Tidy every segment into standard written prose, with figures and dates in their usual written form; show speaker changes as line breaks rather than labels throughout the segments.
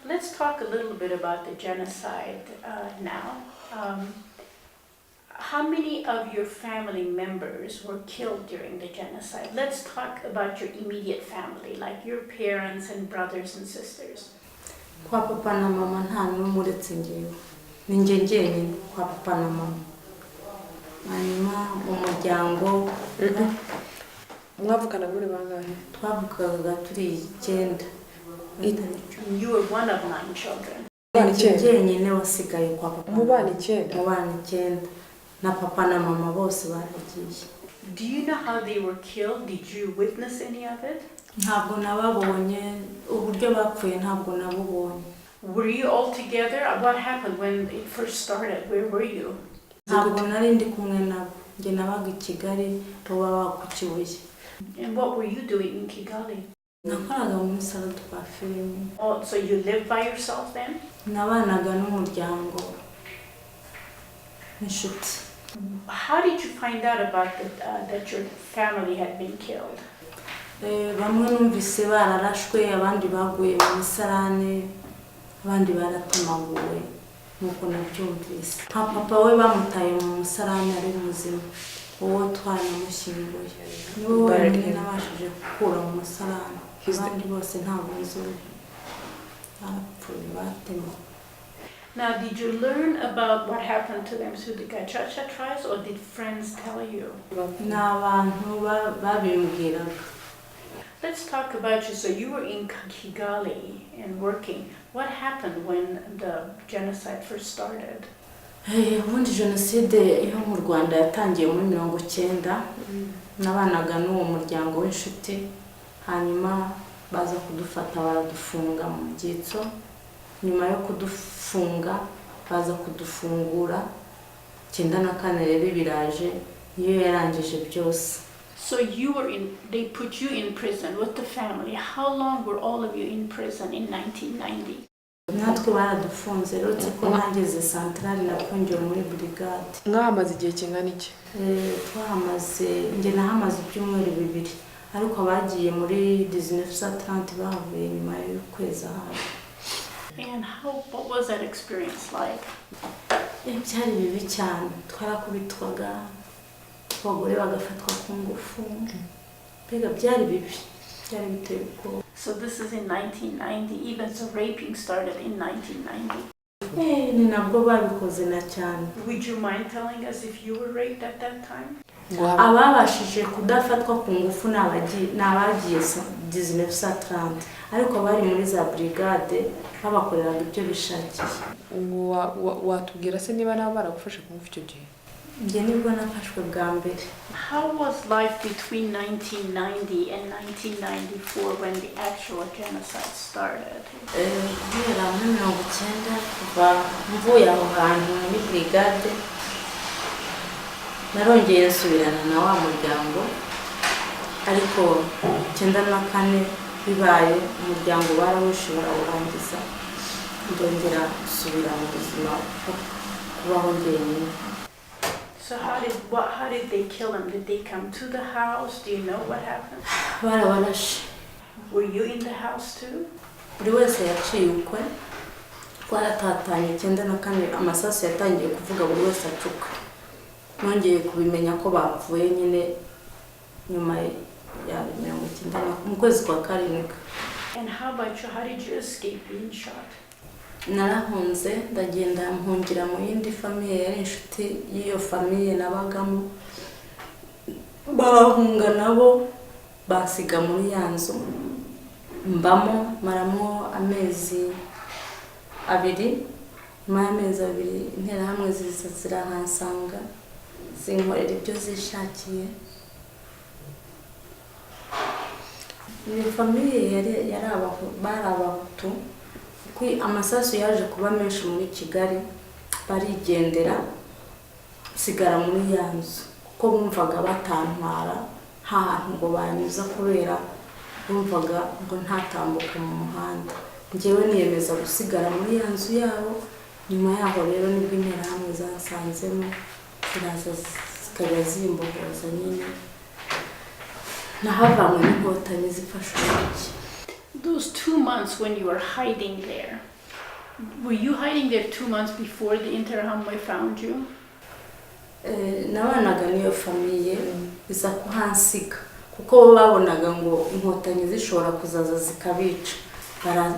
Let's talk a little bit about the genocide now. How many of your family members were killed during the genocide? Let's talk about your immediate family, like your parents and brothers and sisters.
Kwa papa na mama nta n'umwe uretse njyewe. Ni njye njyenyine kwa papa na mama. Hanyuma umuryango
mwavukana muri bangahe?
Twavukaga turi 9.
You were one of 9 children.
Njyenyine wasigaye kwa papa.
Mu bana 9.
Mu bana 9. Na papa na mama bose baragiye.
Do you know how they were killed? Did you witness any of it?
Ntabwo nababonye, uburyo bapfuye ntabwo nabubonye.
Were you all together? What happened when it first started? Where were you?
Ntabwo nari ndi kumwe nabo. Nge nabaga I Kigali, bo baba ku Kibuye.
And what were you doing in Kigali?
Nakoraga muri salon de coiffure.
Oh, so you lived by yourself then?
Nabanaga n'umuryango. Inshuti.
How did you find out about that your family had been killed?
Bamwe numvise bararashwe, abandi baguye mu misarane, abandi baratemaguwe, nuko nabyumvise. Papa we bamutaye mu musarane ari muzima, uwo twanamushyinguye. Niwe wenyine nabashije gukura mu musarane, abandi bose ntabwo nzi barapfuye batemaguwe.
Now, did you learn about what happened to them through the Gacaca trials, or did friends tell you?
N'abantu babimbwiraga.
Let's talk about you. So you were in Kigali and working. What happened when the genocide first started?
Ubundi jenoside yo mu Rwanda yatangiye muri 90. Nabanaga n'uwo muryango w'inshuti, hanyuma baza kudufata baradufunga mu byitso. Nyuma yo kudufunga baza kudufungura 94 rero biraje iyo yarangije byose.
So they put you in prison with the family. How long were all of you in prison in 1990?
Natwe baradufunze rero ko nageze centrale nafungiwe muri brigade.
Mwamaze igihe kingana iki?
Twahamaze nge nahamaze ibyumweru 2, ariko abagiye muri 1930 bavuye nyuma y'ukwezi ahari.
And what was that experience like?
Byari bibi cyane, twarakubitwaga, abagore bagafatwa ku ngufu. Mbega byari bibi, byari biteye ubwoba.
So this is in 1990, even so raping started in 1990.
Ni nabwo babikoze na cyane.
Would you mind telling us if you were raped at that time?
Ababashije kudafatwa ku ngufu n'abagiye 1930, ariko bari muri za brigade babakoreraga ibyo bishakiye.
Watubwira se niba nabo baragufashe ku ngufu icyo gihe?
Nge nibwo nafashwe bwa mbere.
How was life between 1990 and 1994 when the actual genocide started?
Guhera muri 90 kuva mvuye aho hantu muri brigade, narongeye nsubirana na wa muryango, ariko 94 bibaye umuryango barawushobora kurangiza, ndongera nsubira mu buzima kubaho njyenyine.
So how did they kill him? Did they come to the house? Do you know what happened?
Barabarashe.
Were you in the house too?
Buri wese yaciye ukwe, twaratatanye 94 amasasu yatangiye kuvuga buri wese acuka. Nongeye kubimenya ko bapfuye nyine nyuma ya 90 mu kwezi kwa 7.
And how about you? How did you escape being shot?
Narahunze ndagenda mpungira mu yindi famille yari inshuti y'iyo famille nabagamo. Bahunga nabo basiga muri yanzu mbamo maramo amezi 2. Amezi 2 intera hamwe zirahansanga zinkorera ibyo zishakiye. Ni famille yari abahutu. Amasasu yaje kuba menshi muri Kigali, barigendera sigara muri yanzu kuko bumvaga batantwara hantu ngo banyuza kubera bumvaga ngo ntatambuka mu muhanda. Ngewe niyemeza gusigara muri yanzu yabo. Nyuma yaho rero nibwo intera hamwe zansanzemo ziraza zikajya zimbohoza nyine, nahavanywe n'inkotanyi zifasha urugi.
Those 2 months when you were hiding there, Were you hiding there 2 months before the Interahamwe found you?
nabanaga n'iyo famiye biza kuhansiga kuko bo babonaga ngo inkotanyi zishobora kuzaza zikabica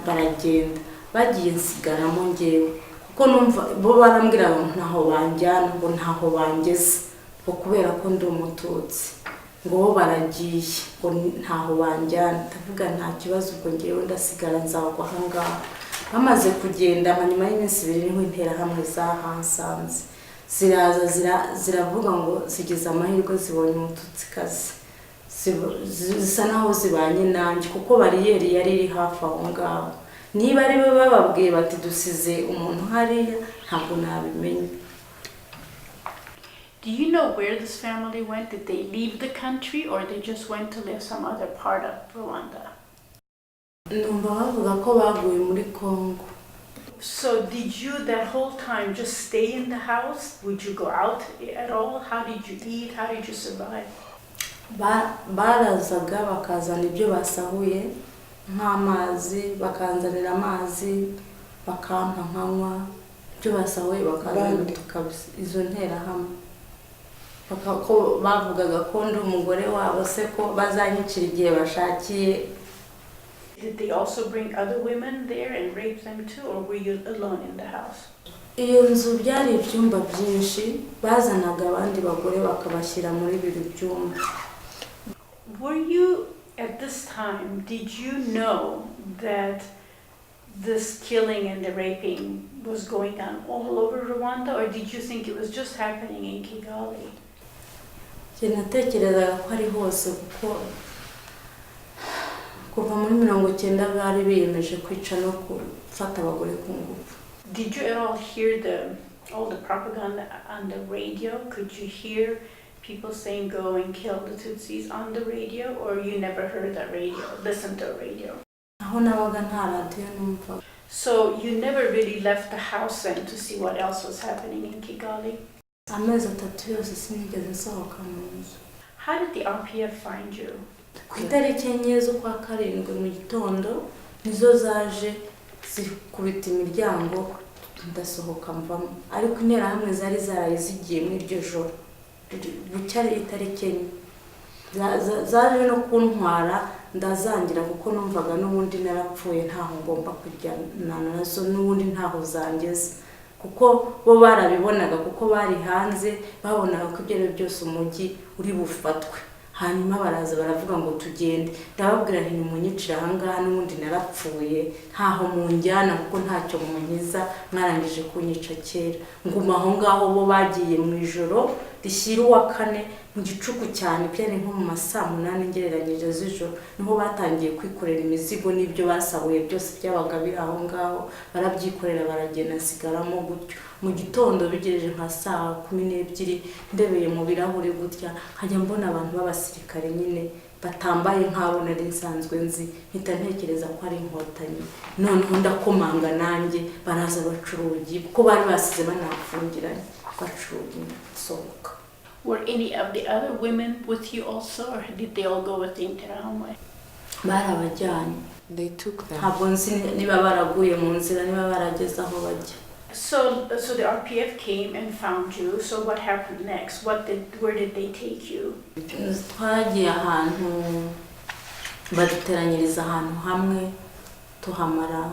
baragenda bagiye nsigaramo ngewe kuko numva bo barambwira ngo ntaho banjyana ngo ntaho bangeze ngo kubera ko ndi umututsi ngo bo baragiye ngo ntaho banjyana ndavuga nta kibazo ubwo ngewe ndasigara nzagwa ahangaha bamaze kugenda nyuma y'iminsi 2 niho Interahamwe zahansanze ziravuga ngo zigize amahirwe zibonye umututsikazi zisa naho zibanye nanjye kuko bariyeri yari iri hafi aho ngaho niba ari bo bababwiye bati dusize umuntu hariya ntabwo nabimenye.
Do you know where this family went? Did they leave the country or they just went to live some other part of Rwanda?
Numva bavuga ko baguye muri Congo.
So did you that whole time just stay in the house? Would you go out at all? How did you eat? How did you survive?
Barazaga bakazana ibyo basahuye nk'amazi, bakanzanira amazi, bakampa nkanywa, ibyo basahuye bakazana tukabisa izo Nterahamwe. Ko bavugaga ko ndi umugore wabo se ko bazanyicira igihe bashakiye.
Did they also bring other women there and rape them too, or were you alone in the house?
Iyo nzu byari ibyumba byinshi, bazanaga abandi bagore bakabashyira muri biri byumba.
Were you, at this time, did you know that this killing and the raping was going on all over Rwanda, or did you think it was just happening in Kigali?
Natekerezaga ko ari hose kuko kuva muri 90 bari biyemeje kwica no gufata abagore ku ngufu.
Did you at all hear all the propaganda on the radio? Could you hear people saying go and kill the Tutsis on the radio, or you never heard that radio, listened to a radio?
Aho nabaga nta radio numva.
So you never really left the house then to see what else was happening in Kigali?
Amezi 3 yose sinigeze nsohoka mu nzu.
How did the RPF find you?
Ku itariki 9 z'ukwa 7 mu gitondo nizo zaje zikubita imiryango ndasohoka mvamo, ariko Interahamwe zari zarayizigiye muri iryo joro bucyari itariki 9 zaje no kuntwara ndazangira kuko numvaga n'ubundi narapfuye ntaho ngomba kujyana nazo n'ubundi ntaho zangeze kuko bo barabibonaga kuko bari hanze babonaga ko ibyo byose umujyi uri bufatwe. Hanyuma baraza baravuga ngo tugende, ndababwira nti munyicira ahangaha n'ubundi narapfuye ntaho munjyana kuko ntacyo munyiza mwarangije kunyica kera. Nguma aho ngaho bo bagiye mu ijoro rishyira uwa 4 mu gicuku cyane byane nko mu masaa 8 ngereranyije z'ijoro niho batangiye kwikorera imizigo n'ibyo basahuye byose byabaga biri aho ngaho barabyikorera baragenda nsigaramo gutyo. Mu gitondo bigereje nka saa 12 ndebeye mu birahuri gutya nkajya mbona abantu b'abasirikare nyine batambaye nk'abo nari nsanzwe nzi, mpita ntekereza ko ari inkotanyi. Noneho ndakomanga nanjye baraza bacurugi kuko bari basize banafungiranye bacurugi sohoka.
Were any of the other women with you also, or did they all go with the Interahamwe?
Barabajyanye.
They took them.
Ntabwo nzi niba baraguye mu nzira niba barageze aho bajya.
So the RPF came and found you. So what happened next? Where did they take you?
Twagiye ahantu baduteranyiriza ahantu hamwe tuhamara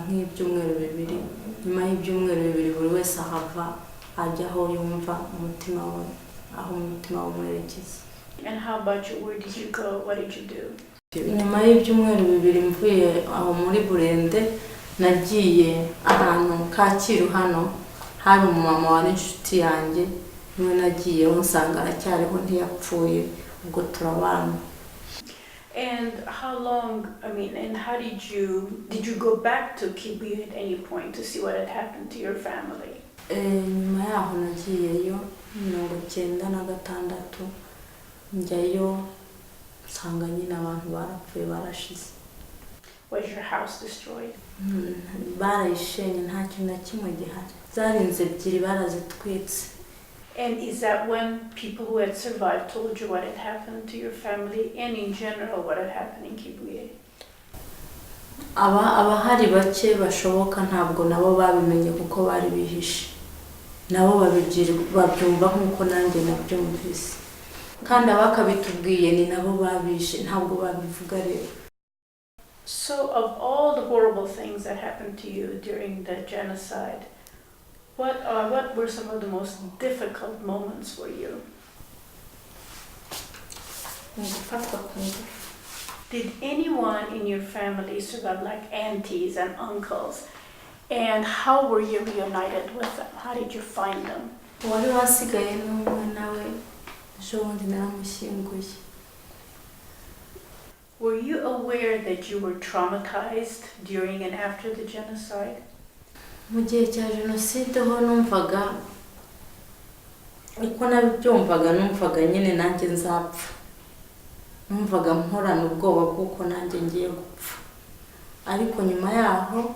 nk'ibyumweru 2. Nyuma y'ibyumweru 2 buri wese ahava ajya aho yumva umutima we aho umutima we umwerekeza.
And how about you? Where did you go? What did you do?
Nyuma y'ibyumweru 2 mvuye aho muri Burende nagiye ahantu Kacyiru hano hari umumama wari inshuti yanjye niwe nagiye nsanga aracyariho ntiyapfuye ubwo turabana.
And how long, and how did you go back to Kibuye at any point to see what had happened to your family?
Nyuma yaho nagiyeyo 96 njyayo nsanga nyine abantu barapfuye barashize.
Was your house destroyed?
Barayishenye nta kintu na kimwe gihari, zarinze 2 barazitwitse.
And is that when people who had survived told you what had happened to your family and in general what had happened in Kibuye?
abahari bake bashoboka ntabwo nabo babimenye kuko bari bihishe, nabo babyumva nk'uko nanjye nabyumvise, kandi abakabitubwiye ni nabo babishe, ntabwo babivuga rero.
So of all the horrible things that happened to you during the genocide, what were some of the most difficult moments for you? Did anyone in your family survive, like aunties and uncles? And how were you reunited with them? How did you find them?
Wari wasigaye n'umwe nawe ejo bundi naramushyinguye.
Were you aware that you were traumatized during and after the genocide?
Mu gihe cya jenoside ho numvaga uko nabyumvaga, numvaga nyine nanjye nzapfa, numvaga mporana ubwoba bw'uko nanjye ngiye gupfa, ariko nyuma yaho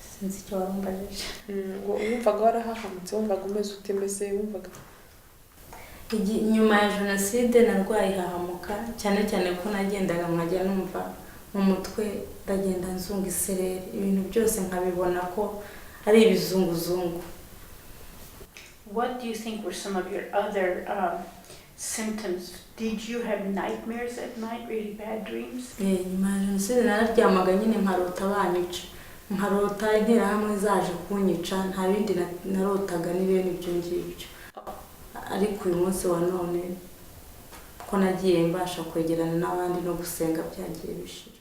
sinzi icyo warumbajije.
Wumvaga warahahamutse, wumvaga umeze ute mbese, wumvaga
nyuma ya jenoside narwaye hahamuka, cyane cyane ko nagendaga nkajya numva mu mutwe ndagenda nzunga isereri, ibintu byose nkabibona ko ari ibizunguzungu.
What do you think were some of your other symptoms? Did you have nightmares at night, really bad dreams?
Nyuma ya jenoside nararyamaga nyine nkarota banyica, nkarota interahamwe zaje kunyica, nta bindi narotaga n'ibintu ibyo ngibyo. Ariko uyu munsi wa none ko nagiye mbasha kwegerana n'abandi no gusenga byagiye bishira.